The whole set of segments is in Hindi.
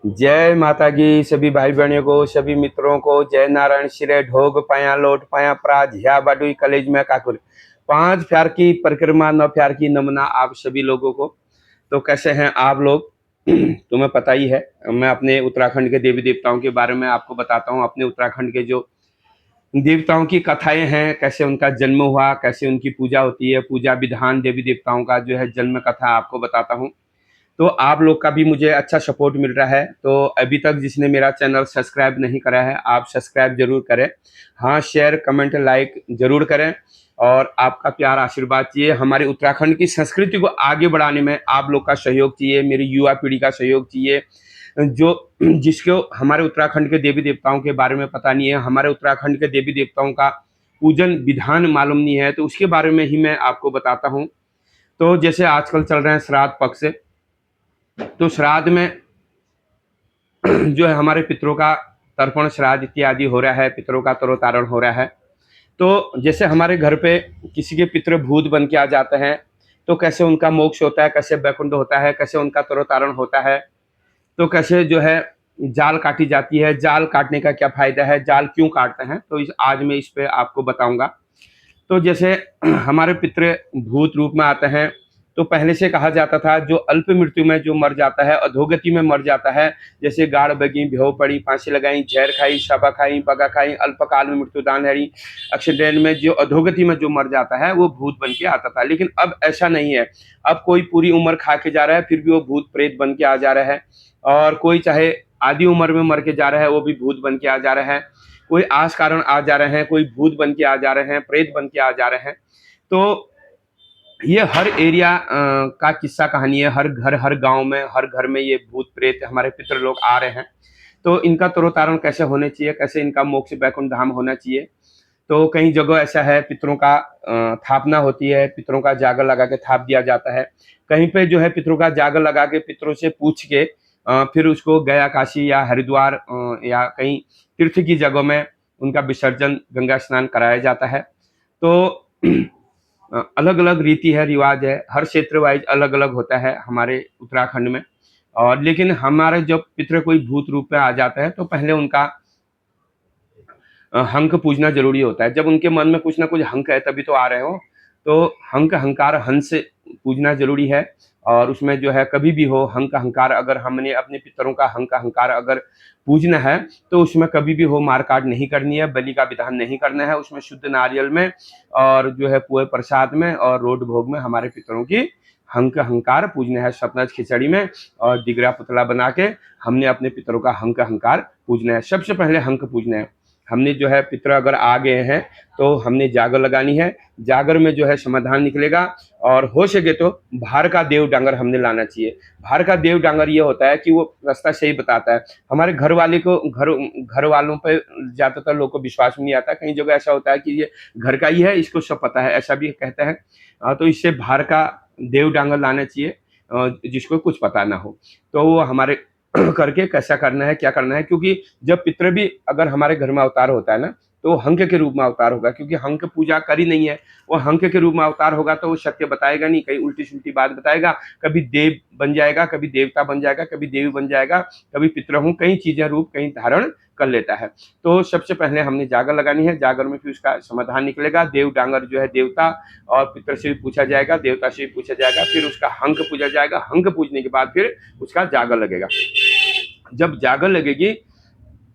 जय माता की सभी भाई बहनों को, सभी मित्रों को जय नारायण श्री ढोग पाया लोट पाया प्राज ह्या बाडुई कलेज में काकुर 5 प्यार की परिक्रमा 9 प्यार की नमना आप सभी लोगों को। तो कैसे हैं आप लोग? तुम्हें पता ही है, मैं अपने उत्तराखंड के देवी देवताओं के बारे में आपको बताता हूँ। अपने उत्तराखंड के जो देवताओं की कथाएं हैं, कैसे उनका जन्म हुआ, कैसे उनकी पूजा होती है, पूजा विधान, देवी देवताओं का जो है जन्म कथा आपको बताता हूँ। तो आप लोग का भी मुझे अच्छा सपोर्ट मिल रहा है। तो अभी तक जिसने मेरा चैनल सब्सक्राइब नहीं करा है, आप सब्सक्राइब जरूर करें। हाँ, शेयर कमेंट लाइक जरूर करें और आपका प्यार आशीर्वाद चाहिए। हमारे उत्तराखंड की संस्कृति को आगे बढ़ाने में आप लोग का सहयोग चाहिए, मेरी युवा पीढ़ी का सहयोग चाहिए। जो जिसको हमारे उत्तराखंड के देवी देवताओं के बारे में पता नहीं है, हमारे उत्तराखंड के देवी देवताओं का पूजन विधान मालूम नहीं है, तो उसके बारे में ही मैं आपको बताता हूँ। तो जैसे आजकल चल रहे हैं श्राद्ध पक्ष, तो श्राद्ध में जो है हमारे पितरों का तर्पण श्राद्ध इत्यादि हो रहा है, पितरों का तरोतारण हो रहा है। तो जैसे हमारे घर पे किसी के पितृ भूत बन के आ जाते हैं, तो कैसे उनका मोक्ष होता है, कैसे वैकुंठ होता है, कैसे उनका तरोतारण होता है, तो कैसे जो है जाल काटी जाती है, जाल काटने का क्या फायदा है, जाल क्यों काटते हैं, तो आज मैं इस पे आपको बताऊंगा। तो जैसे हमारे पितृ भूत रूप में आते हैं, तो पहले से कहा जाता था जो अल्प मृत्यु में जो मर जाता है, अधोगति में मर जाता है, जैसे गाड़ बगी, भेव पड़ी, फांसी लगाई, जहर खाई, शबा खाई, बगा खाई, अल्पकाल में मृत्यु दान हरी, एक्सीडेंट में जो अधोगति में जो मर जाता है वो भूत बन के आता था। लेकिन अब ऐसा नहीं है। अब कोई पूरी उम्र खा के जा रहा है, फिर भी वो भूत प्रेत बन के आ जा रहा है। और कोई चाहे आधी उम्र में मर के जा रहा है, वो भी भूत बन के आ जा रहा है। कोई आस कारण आ जा रहे हैं, कोई भूत बन के आ जा रहे हैं, प्रेत बन के आ जा रहे हैं। तो ये हर एरिया का किस्सा कहानी है। हर गांव में, हर घर में ये भूत प्रेत हमारे पितृ लोग आ रहे हैं। तो इनका तरोतारण कैसे होने चाहिए, कैसे इनका मोक्ष वैकुंठ धाम होना चाहिए। तो कई जगह ऐसा है, पितरों का थापना होती है, पितरों का जागर लगा के थाप दिया जाता है। कहीं पे जो है पितरों का जागर लगा के पितरों से पूछ के फिर उसको गया, काशी या हरिद्वार या कहीं तीर्थ की जगहों में उनका विसर्जन, गंगा स्नान कराया जाता है। तो अलग अलग रीति है, रिवाज है, हर क्षेत्र वाइज अलग अलग होता है हमारे उत्तराखंड में। और लेकिन हमारे जब पितृ कोई भूत रूप में आ जाता है, तो पहले उनका हंक पूजना जरूरी होता है। जब उनके मन में कुछ ना कुछ हंक है तभी तो आ रहे हो। तो हंक हंकार हंस पूजना जरूरी है। और उसमें जो है कभी भी हो हंक हंकार, अगर हमने अपने पितरों का हंक हंकार अगर पूजना है, तो उसमें कभी भी हो मारकाट नहीं करनी है, बलि का विधान नहीं करना है। उसमें शुद्ध नारियल में और जो है पुए प्रसाद में और रोट भोग में हमारे पितरों की हंक हंकार पूजने है। सतनज खिचड़ी में और दिगरा पुतला बना के हमने अपने पितरों का हंक हंकार पूजना है। सबसे पहले हंक पूजना है। हमने जो है पितर अगर आ गए हैं, तो हमने जागर लगानी है। जागर में जो है समाधान निकलेगा। और हो सके तो बाहर का देव डांगर हमने लाना चाहिए। बाहर का देव डांगर ये होता है कि वो रास्ता सही बताता है। हमारे घर वाले को घर वालों पे ज्यादातर लोग को विश्वास नहीं आता। कई जगह ऐसा होता है कि ये घर का ही है, इसको सब पता है, ऐसा भी कहते हैं। तो इससे बाहर का देव डांगर लाना चाहिए जिसको कुछ पता ना हो। तो वो हमारे करके कैसा करना है, क्या करना है, क्योंकि जब पितृ भी अगर हमारे घर में अवतार होता है ना, तो वो हंक के रूप में अवतार होगा। क्योंकि हंक पूजा करी नहीं है, वो हंक के रूप में अवतार होगा, तो वो सत्य बताएगा नहीं, कहीं उल्टी सुल्टी बात बताएगा। कभी देव बन जाएगा, कभी देवता बन जाएगा, कभी देवी बन जाएगा, कभी पितृ हूँ, कई चीजें रूप कहीं धारण कर लेता है। तो सबसे पहले हमने जागर लगानी है। जागर में फिर उसका समाधान निकलेगा। देव डांगर जो है देवता और पितृ से भी पूछा जाएगा, देवता से भी पूछा जाएगा, फिर उसका हंक पूजा जाएगा। हंक पूजने के बाद फिर उसका जागर लगेगा। जब जागर लगेगी,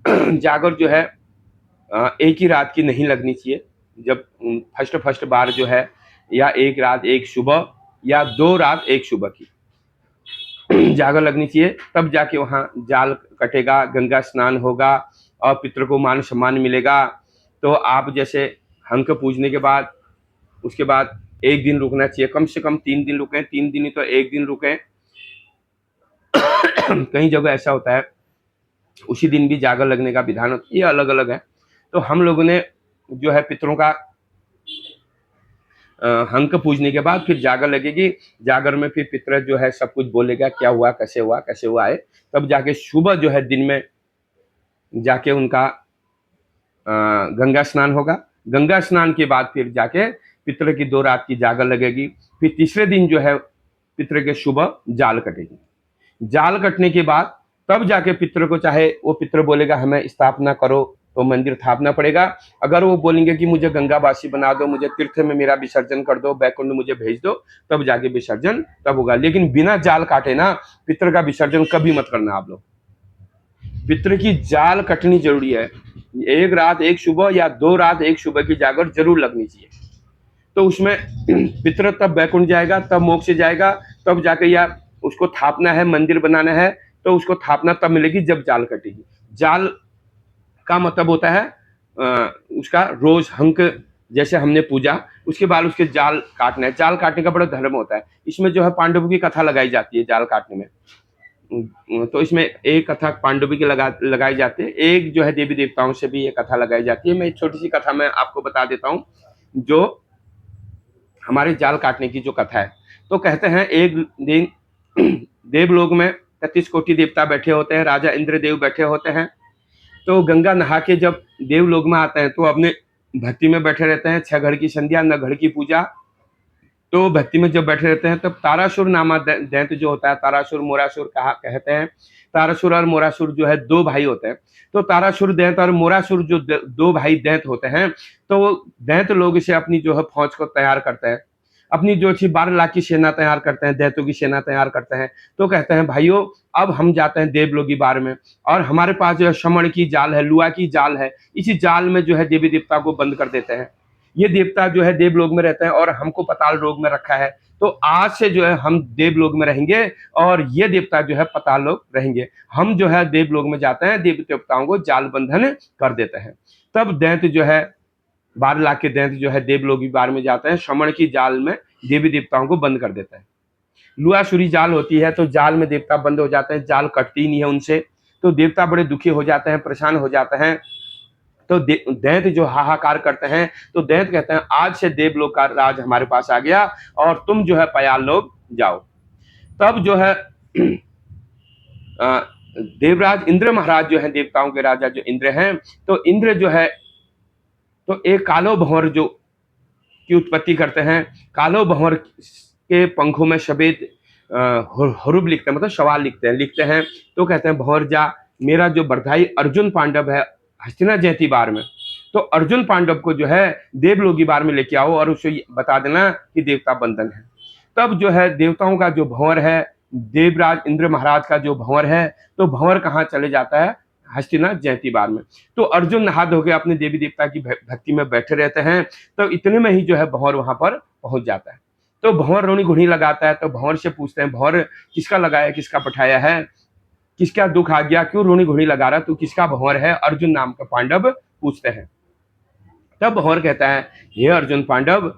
जागर जो है एक ही रात की नहीं लगनी चाहिए। जब फर्स्ट बार जो है, या एक रात एक सुबह या 2 रात एक सुबह की जागर लगनी चाहिए, तब जाके वहाँ जाल कटेगा, गंगा स्नान होगा और पितरों को मान सम्मान मिलेगा। तो आप जैसे हंक पूजने के बाद उसके बाद 1 दिन रुकना चाहिए, कम से कम 3 दिन रुकें, 3 दिन नहीं तो 1 दिन रुकें। कई जगह ऐसा होता है उसी दिन भी जागर लगने का विधान होता है, ये अलग अलग है। तो हम लोगों ने जो है पितरों का हंक पूजने के बाद फिर जागर लगेगी। जागर में फिर पितर जो है सब कुछ बोलेगा, क्या हुआ, कैसे हुआ है। तब जाके सुबह जो है दिन में जाके उनका गंगा स्नान होगा। गंगा स्नान के बाद फिर जाके पितर की 2 रात की जागर लगेगी। फिर तीसरे दिन जो है पितर के सुबह जाल कटेगी। जाल कटने के बाद तब जाके पितृ को, चाहे वो पितृ बोलेगा हमें स्थापना करो तो मंदिर स्थापना पड़ेगा, अगर वो बोलेंगे कि मुझे गंगावासी बना दो, मुझे तीर्थ में मेरा विसर्जन कर दो, बैकुंठ मुझे भेज दो, तब जाके विसर्जन तब होगा। लेकिन बिना जाल काटे ना पितृ का विसर्जन कभी मत करना आप लोग। पितृ की जाल कटनी जरूरी है। एक रात एक सुबह या 2 रात एक सुबह की जागर जरूर लगनी चाहिए। तो उसमें पितृ तब बैकुंठ जाएगा, तब मोक्ष जाएगा, तब जाके, या उसको थापना है, मंदिर बनाना है, तो उसको थापना तब मिलेगी जब जाल कटेगी। जाल का मतलब होता है उसका रोज हंक, जैसे हमने पूजा, उसके बाद उसके जाल काटना है। जाल काटने का बड़ा धर्म होता है। इसमें जो है पांडवों की कथा लगाई जाती है जाल काटने में। तो इसमें एक कथा पांडवों की लगाई जाती है, एक जो है देवी देवताओं से भी ये कथा लगाई जाती है। मैं एक छोटी सी कथा मैं आपको बता देता हूँ, जो हमारे जाल काटने की जो कथा है। तो कहते हैं एक दिन देवलोक में 33 कोटि देवता बैठे होते हैं, राजा इंद्रदेव बैठे होते हैं। तो गंगा नहा के जब देवलोक में आते हैं तो अपने भक्ति में बैठे रहते हैं। 6 घड़ की संध्या, न घड़ की पूजा। तो भक्ति में जब बैठे रहते हैं तब तारासुर नामा दैत्य जो होता है, तारासुर मोरासुर कहा कहते हैं। तारासुर और मोरासुर जो है 2 भाई होते हैं। तो तारासुर दैत्य और मोरासुर जो 2 भाई दैत्य होते हैं, तो दैत्य लोग इसे अपनी जो है फौज को तैयार करते हैं, अपनी जो 12 लाख की सेना तैयार करते हैं, दैत्यों की सेना तैयार करते हैं। तो कहते हैं भाइयों अब हम जाते हैं देवलोकी बार में, और हमारे पास जो है समण की जाल है, लुआ की जाल है, इसी जाल में जो है देवी देवता को बंद कर देते हैं। ये देवता जो है देवलोक में रहते हैं और हमको पाताल लोक में रखा है। तो आज से जो है हम देवलोक में रहेंगे और ये देवता जो है पाताल लोक रहेंगे। हम जो है देवलोक में जाते हैं, देवी देवताओं को जाल बंधन कर देते हैं। तब दैत्य जो है 12 लाख के दैत्य जो है देवलोकी बार में जाते हैं, श्रमण की जाल में देवी देवताओं को बंद कर देते हैं। लुआसुरी जाल होती है, तो जाल में देवता बंद हो जाते हैं, जाल कटती नहीं है उनसे। तो देवता बड़े दुखी हो जाते हैं, परेशान हो जाते हैं। तो दैत्य जो हाहाकार करते हैं, तो दैत्य कहते हैं आज से देवलोक का राज हमारे पास आ गया और तुम जो है पयाल लोग जाओ। तब जो है देवराज इंद्र महाराज जो है, देवताओं के राजा जो इंद्र हैं, तो इंद्र जो है तो एक कालो भंवर जो की उत्पत्ति करते हैं। कालो भंवर के पंखों में सफेद हुरुब लिखते हैं, मतलब सवाल लिखते हैं। तो कहते हैं भंवर जा, मेरा जो बरधाई अर्जुन पांडव है हस्तिना जयंती बार में, तो अर्जुन पांडव को जो है देवलोकी बार में लेके आओ और उसे बता देना कि देवता बंधन है। तब जो है देवताओं का जो भंवर है, देवराज इंद्र महाराज का जो भंवर है, तो भंवर कहाँ चले जाता है, हस्तिना जयंती बार में। तो अर्जुन नहा धो के अपने देवी देवता की भक्ति में बैठे रहते हैं। तो इतने में ही जो है भंवर वहां पर पहुंच जाता है। तो भंवर रोनी घुड़ी लगाता है। तो भंवर से पूछते हैं, भंवर किसका लगाया, किसका पठाया है, किसका दुख आ गया, क्यों रोनी घुड़ी लगा रहा, तू किसका भंवर है, अर्जुन नाम का पांडव पूछते हैं। तब भंवर कहता है, हे अर्जुन पांडव,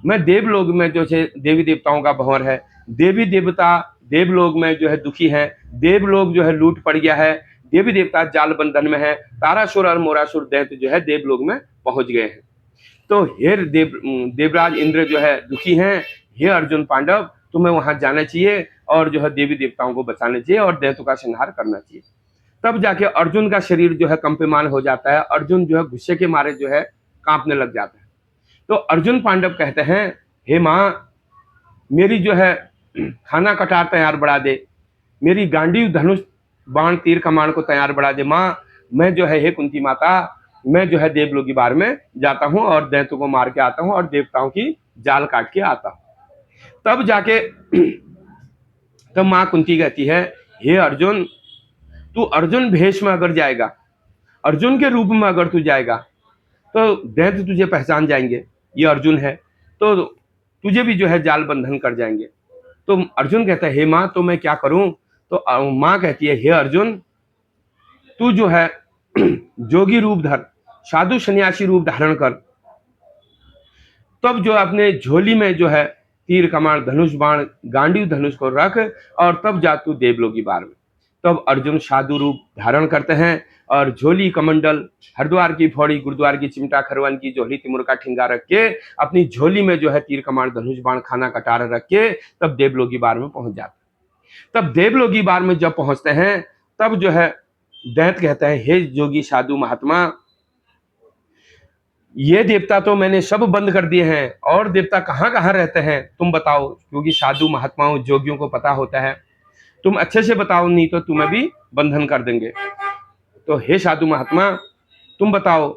मैं देवलोक में जो है देवी देवताओं का भंवर है। देवी देवता देवलोक में जो है दुखी है, देवलोक जो है लूट पड़ गया है, देवी देवता जाल बंधन में है, तारासुर और मोरासुर दैत्य जो है देवलोक में पहुंच गए हैं। तो हे देवराज इंद्र जो है दुखी हैं, हे अर्जुन पांडव तुम्हें वहां जाना चाहिए और जो है देवी देवताओं को बचाना चाहिए और दैत्यों का संहार करना चाहिए। तब जाके अर्जुन का शरीर जो है कंपमान हो जाता है। अर्जुन जो है गुस्से के मारे जो है कांपने लग जाता है। तो अर्जुन पांडव कहते हैं, हे माँ, मेरी जो है खाना कटार तैयार बढ़ा दे, मेरी गांडीव धनुष बाण तीर कमान को तैयार बढ़ा दे माँ। मैं जो है, हे कुंती माता, मैं जो है देवलोकी बार में जाता हूँ और दैत्यों को मार के आता हूँ और देवताओं की जाल काट के आता हूँ। तब जाके तब माँ कुंती कहती है, हे अर्जुन, तू अर्जुन भेष में अगर जाएगा, अर्जुन के रूप में अगर तू जाएगा, तो दैत्य तुझे पहचान जाएंगे, ये अर्जुन है, तो तुझे भी जो है जाल बंधन कर जाएंगे। तो अर्जुन कहता है, हे माँ, तो मैं क्या करूं? तो माँ कहती है, हे अर्जुन, तू जो है जोगी रूप धर, साधु सन्यासी रूप धारण कर। तब जो अपने झोली में जो है तीर कमान धनुष बाण गांडीव धनुष को रख और तब जा तू देवलोकी बार में। तब अर्जुन साधु रूप धारण करते हैं और झोली कमंडल, हरिद्वार की फौड़ी, गुरुद्वार की चिमटा, खरवन की झोली, तिमुर का ठिंगा रख के अपनी झोली में जो है तीर कमान धनुष बाण खाना कटार रख के तब देवलोकी बार में पहुंच जाते हैं। तब देवलोकी बार में जब पहुंचते हैं, तब जो है दैत्य कहता है, हे जोगी साधु महात्मा, ये देवता तो मैंने सब बंद कर दिए हैं, और देवता कहाँ कहाँ रहते हैं तुम बताओ, क्योंकि साधु महात्माओं जोगियों को पता होता है। तुम अच्छे से बताओ, नहीं तो तुम्हें भी बंधन कर देंगे। तो हे साधु महात्मा, तुम बताओ।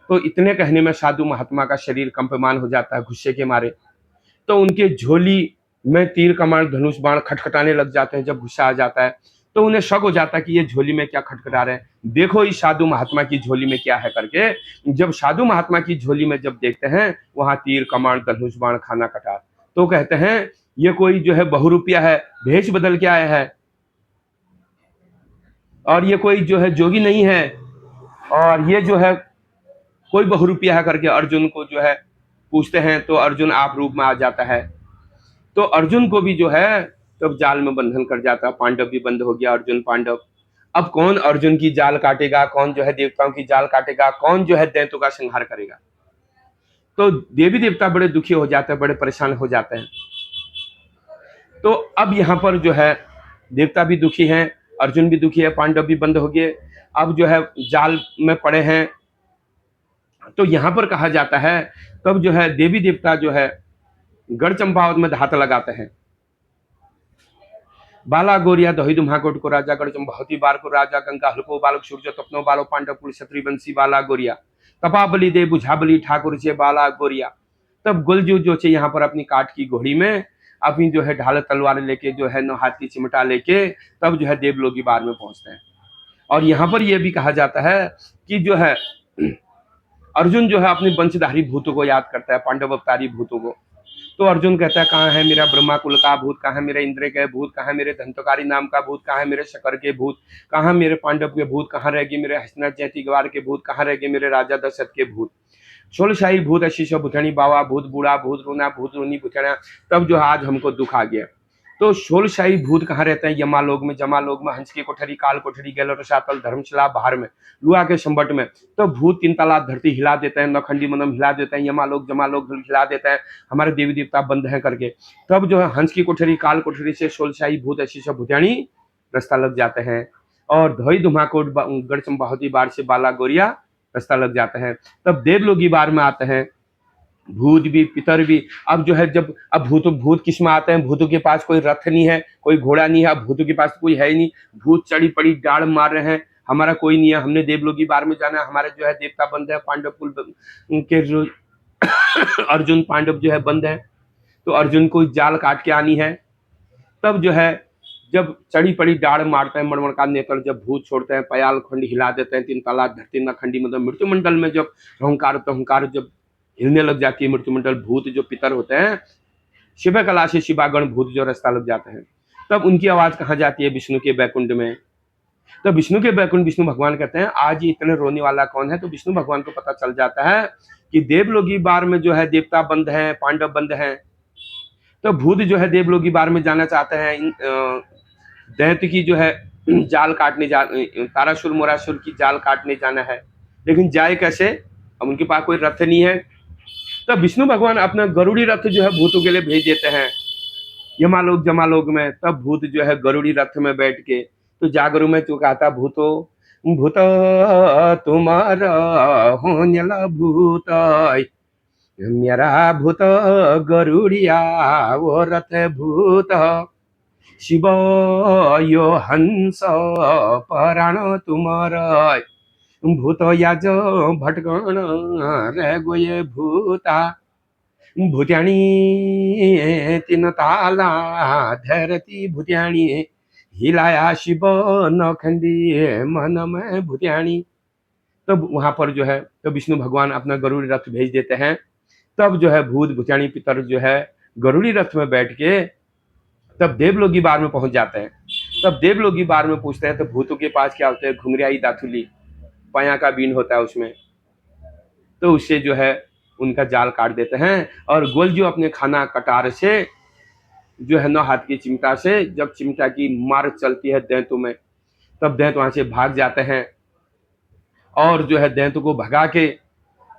तो इतने कहने में साधु महात्मा का शरीर कंपमान हो जाता है गुस्से के मारे। तो उनके झोली में तीर कमान धनुष बाण खटखटाने लग जाते हैं। जब गुस्सा आ जाता है तो उन्हें शक हो जाता है कि ये झोली में क्या खटखटा रहे हैं, देखो इस साधु महात्मा की झोली में क्या है करके। जब साधु महात्मा की झोली में जब देखते हैं वहां तीर कमान धनुष बाण खाना कटार, तो कहते हैं ये कोई जो है बहुरूपिया है, भेष बदल के आया है, और ये कोई जो है जोगी नहीं है, और ये जो है कोई बहुरूपिया है करके अर्जुन को जो है पूछते हैं। तो अर्जुन आप रूप में आ जाता है। तो अर्जुन को भी जो है तब जाल में बंधन कर जाता है। पांडव भी बंद हो गया, अर्जुन पांडव। अब कौन अर्जुन की जाल काटेगा, कौन जो है देवताओं की जाल काटेगा, कौन जो है दैत्यों का संहार करेगा। तो देवी देवता बड़े दुखी हो जाते हैं, बड़े परेशान हो जाते हैं। तो अब यहाँ पर जो है देवता भी दुखी हैं, अर्जुन भी दुखी है, पांडव भी बंद हो गए, अब जो है जाल में पड़े हैं। तो यहाँ पर कहा जाता है तब जो है देवी देवता जो है गढ़ चंपावत में धात लगाते हैं। बाला गोरिया दही दुम्हाकोट को राजा गढ़ चंपावती बार को राजा गंगा हल्को बालक सूर्य तपनो बालो पांडव कुल क्षत्रि वंशी बाला गोरिया तपा बलि दे बुझा बलि ठाकुर से बाला गोरिया। तब गुलजू जो है यहाँ पर अपनी काठ की घोड़ी में अपनी जो है ढाल तलवार लेके जो है नौ हाथ की चिमटा लेके तब जो है देवलोकी बार में पहुंचते हैं। और यहाँ पर यह भी कहा जाता है कि जो है अर्जुन जो है अपने वंशधारी भूतों को याद करता है, पांडव अवतारी भूतों को। तो अर्जुन कहता है कहाँ है मेरा ब्रह्मा कुल का भूत, कहाँ मेरे इंद्र के भूत, कहाँ मेरे धंतकारी नाम का भूत, कहाँ मेरे शकर के भूत, कहाँ मेरे पांडव के भूत, कहाँ रह गए मेरे हसना जैती गवार के भूत, कहाँ रह गए मेरे राजा दशरथ के भूत। शोलशाही भूत अशीष भूतणी बावा भूत बूढ़ा भूत रोना भूत रोनी भूतणा। तब जो आज हमको दुख आ गया। तो शोलशाही भूत कहाँ रहते हैं, यमालोक में, जमालोक में, हंस की कोठरी, काल कोठरी, गैलो रसातल, धर्मशिला बाहर में, लुआ के संबट में। तो भूत तीन ताला धरती हिला देते हैं, नौखंडी मनम हिला देते हैं, यमालोक जमालोक हिला देते हैं, हमारे देवी देवता बंद हैं करके। तब जो है हंस की कोठरी काल कोठरी से शोलशाही भूत अशीष भूतानी रास्ता लग जाते हैं, और धोई धुमाकोट गढ़ चंपावती बार से बाला गोरिया रास्ता लग जाते हैं। तब देवलोकी बार में आते हैं भूत भी पितर भी। अब जो है जब अब भूत किस में आते हैं, भूतों के पास कोई रथ नहीं है, कोई घोड़ा नहीं है, अब भूतों के पास कोई है ही नहीं, भूत चढ़ी पड़ी डाड़ मार रहे हैं, हमारा कोई नहीं है, हमने देवलोकी बार में जाना है, हमारे जो है देवता बंद है, पांडव कुल के जो अर्जुन पांडव जो है बंद है, तो अर्जुन को जाल काट के आनी है। तब जो है जब चढ़ी पड़ी डाड़ मारते हैं, मड़मड़का नेत्र जब भूत छोड़ते हैं, पयाल खंड हिला देते हैं, तीन ताला धरती नखंडी मतलब मृत्यु मंडल में जब अहंकार जब हिलने लग जाती है मृत्युमंडल, भूत जो पितर होते हैं शिव कला से शिवागण भूत जो रास्ता लग जाते हैं। तब उनकी आवाज कहाँ जाती है, विष्णु के बैकुंठ में। तो विष्णु के बैकुंठ विष्णु भगवान कहते हैं आज ये इतने रोने वाला कौन है। तो विष्णु भगवान को पता चल जाता है कि देवलोकी बार में जो है देवता बंद है, पांडव बंद है। तो भूत जो है देवलोकी बार में जाना चाहते हैं, दैत्य की जो है जाल काटने तारासुर मोरासुर की जाल काटने जाना है, लेकिन जाए कैसे, अब उनके पास कोई रथ नहीं है। तब विष्णु भगवान अपना गरुड़ी रथ जो है भूतों के लिए भेज देते हैं यमालोक जमालोक में। तब भूत जो है गरुड़ी रथ में बैठ के तो जागरू में तू कहता भूतो भूत तुम्हारा होन्यला भूत मेरा भूत गरुड़िया वो रथ भूत शिव यो हंस पराण तुम्हारा भूत याज भटकण रे गोये भूता भूत्याणी तीन ताला धरती भूत्याणी हिलाया शिव नखंडी मन में भूत्याणी। तब वहां पर जो है तो विष्णु भगवान अपना गरुड़ी रथ भेज देते हैं। तब जो है भूत भूत्याणी पितर जो है गरुड़ी रथ में बैठ के तब देवलोकी बार में पहुंच जाते हैं। तब देवलोकी बार में पूछते हैं तो भूतों के पास क्या होता है, घुंघरियाई दाथुली पाया का बीन होता है उसमें, तो उससे जो है उनका जाल काट देते हैं। और गोलजू अपने खाना कटार से जो है 9 हाथ की चिमटा से जब चिमटा की मार चलती है दैंतों में, तब दैंत वहां से भाग जाते हैं और जो है दैंत को भगा के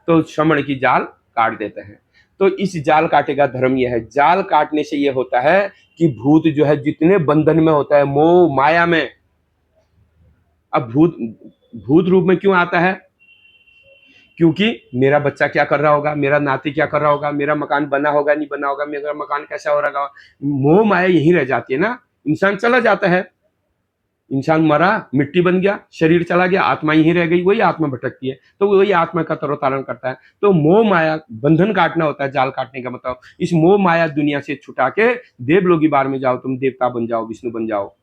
तो श्रमण की जाल काट देते हैं। तो इस जाल काटे का धर्म यह है, जाल काटने से यह होता है कि भूत जो है जितने बंधन में होता है मोह माया में, अब भूत रूप में क्यों आता है, क्योंकि मेरा बच्चा क्या कर रहा होगा, मेरा नाती क्या कर रहा होगा, मेरा मकान बना होगा नहीं बना होगा, मेरा मकान कैसा हो रहा होगा, मोह माया यही रह जाती है ना, इंसान चला जाता है। इंसान मरा, मिट्टी बन गया, शरीर चला गया, आत्मा यहीं रह गई, वही आत्मा भटकती है, तो वही आत्मा का तरोतारण करता है। तो मोह माया बंधन काटना होता है, जाल काटने का मतलब इस मोह माया दुनिया से छुटा के देवलोकी बार में जाओ, तुम देवता बन जाओ, विष्णु बन जाओ।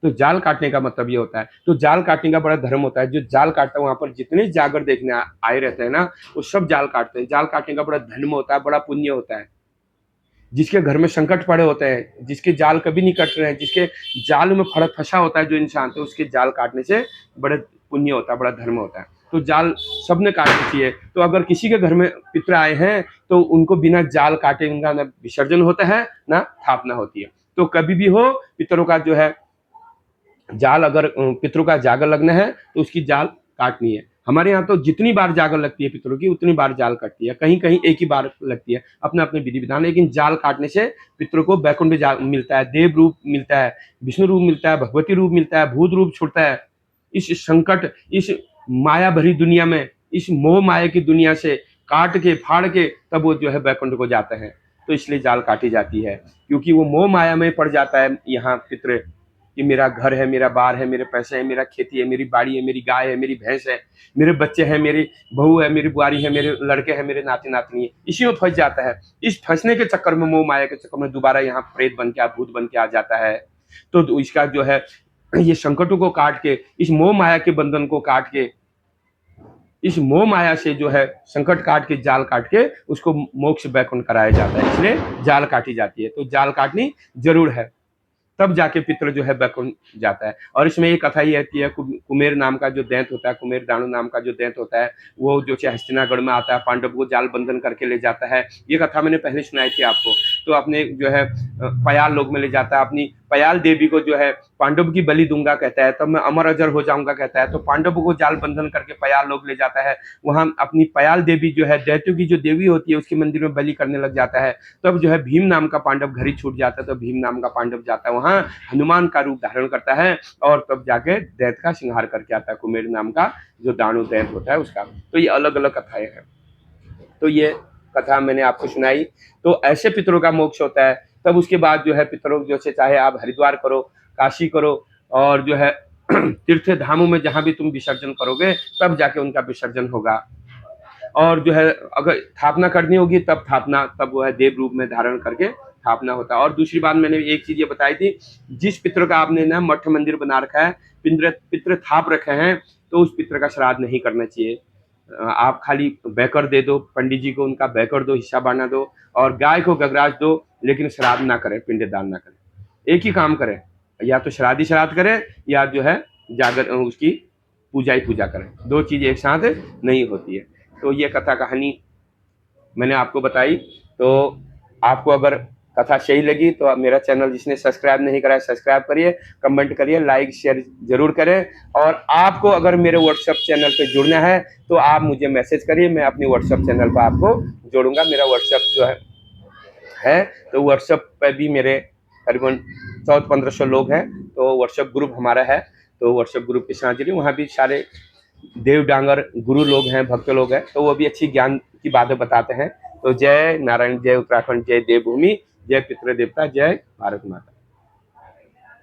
तो जाल काटने का मतलब ये होता है। तो जाल काटने का बड़ा धर्म होता है। जो जाल काटता है वहां पर जितने जागर देखने आए रहते हैं ना, वो सब जाल काटते हैं। जाल काटने का बड़ा धर्म होता है, बड़ा पुण्य होता है। जिसके घर में संकट पड़े होते हैं, जिसके जाल कभी नहीं कट रहे हैं, जिसके जाल में फंसा होता है जो इंसान, तो उसके जाल काटने से बड़ा पुण्य होता है, बड़ा धर्म होता है। तो जाल सबने काटनी चाहिए। तो अगर किसी के घर में पितर आए हैं तो उनको बिना जाल काटे उनका ना विसर्जन होता है ना स्थापना होती है। तो कभी भी हो पितरों का जो है जाल, अगर पितरों का जागर लगना है तो उसकी जाल काटनी है। हमारे यहाँ तो जितनी बार जागर लगती है पितरों की उतनी बार जाल कटती है, कहीं कहीं एक ही बार लगती है, अपने अपने विधि विधान। लेकिन जाल काटने से पितरों को वैकुंठ मिलता है, देव रूप मिलता है, विष्णु रूप मिलता है, भगवती रूप मिलता है, भूत रूप छूटता है। इस संकट, इस माया भरी दुनिया में, इस मोह माया की दुनिया से काट के फाड़ के तब वो जो है वैकुंठ को जाते हैं। तो इसलिए जाल काटी जाती है, क्योंकि वो मोह माया में पड़ जाता है यहाँ पितर कि मेरा घर है, मेरा बार है, मेरे पैसे है, मेरा खेती है, मेरी बाड़ी है, मेरी गाय है, मेरी भैंस है, मेरे बच्चे हैं, मेरी बहू है, मेरी बुआरी है, मेरे लड़के हैं, मेरे नाती नातनी है, इसी में फंस जाता है। इस फंसने के चक्कर में, मोह माया के चक्कर में दोबारा यहाँ प्रेत बन के, भूत बन के आ जाता है। तो इसका जो है ये संकटों को काट के, इस मोह माया के बंधन को काट के, इस मोह माया से जो है संकट काट के, जाल काट के उसको मोक्ष वैकुंठ कराया जाता है, इसलिए जाल काटी जाती है। तो जाल काटनी जरूर है, तब जाके पितर जो है वैकुंठ जाता है। और इसमें एक कथा ये आती है, कुमेर नाम का जो दैत्य होता है, कुमेर दानव नाम का जो दैत्य होता है, वो जो हस्तिनागढ़ में आता है, पांडव को जाल बंधन करके ले जाता है। ये कथा मैंने पहले सुनाई थी आपको। तो अपने जो है पयाल लोक में ले जाता है, अपनी पयाल देवी को जो है पांडव की बलि दूंगा कहता है, तब मैं अमर अजर हो जाऊंगा कहता है। तो पांडव को जाल बंधन करके पयाल लोक ले जाता है, वहां अपनी पयाल देवी जो है दैत्यों की जो देवी होती है उसके मंदिर में बलि करने लग जाता है। तब जो है भीम नाम का पांडव घर ही छूट जाता है। तो भीम नाम का पांडव जाता है वहां, हनुमान का रूप धारण करता है और तब जाके दैत्य का संहार करके आता है, कुमेर नाम का जो दानव दैत्य होता है उसका। तो ये अलग अलग कथाएं हैं। तो ये कथा मैंने आपको सुनाई। तो ऐसे पितरों का मोक्ष होता है। तब उसके बाद जो है पितरों जो से चाहे आप हरिद्वार करो, काशी करो, और जो है तीर्थ धामों में जहां भी तुम विसर्जन करोगे तब जाके उनका विसर्जन होगा। और जो है अगर स्थापना करनी होगी तब स्थापना, तब वो है देव रूप में धारण करके स्थापना होता है। और दूसरी बात मैंने एक चीज ये बताई थी, जिस पितर का आपने ना मठ मंदिर बना रखा है, पितर थाप रखे हैं, तो उस पितर का श्राद्ध नहीं करना चाहिए। आप खाली बैकर दे दो पंडित जी को, उनका बैकर दो, हिस्सा बांटा दो, और गाय को गगराज दो, लेकिन श्राद्ध ना करें, पिंडदान ना करें। एक ही काम करें, या तो श्राद्ध करें या जो है जागर उसकी पूजा ही पूजा करें। दो चीज एक साथ नहीं होती है। तो ये कथा कहानी मैंने आपको बताई। तो आपको अगर कथा सही लगी तो आप मेरा चैनल जिसने सब्सक्राइब नहीं करा है सब्सक्राइब करिए, कमेंट करिए, लाइक शेयर जरूर करें। और आपको अगर मेरे व्हाट्सएप चैनल पे जुड़ना है तो आप मुझे मैसेज करिए, मैं अपनी व्हाट्सएप चैनल पर आपको जोड़ूंगा। मेरा व्हाट्सएप जो है तो व्हाट्सएप पे भी मेरे करीबन 1400-1500 लोग हैं। तो व्हाट्सएप ग्रुप हमारा है, तो व्हाट्सएप ग्रुप के साथ जुड़िए। वहाँ भी सारे देव डांगर गुरु लोग हैं, भक्त लोग हैं, तो वो भी अच्छी ज्ञान की बातें बताते हैं। तो जय नारायण, जय उत्तराखंड, जय देवभूमि, जय पितृ देवता, जय भारत माता।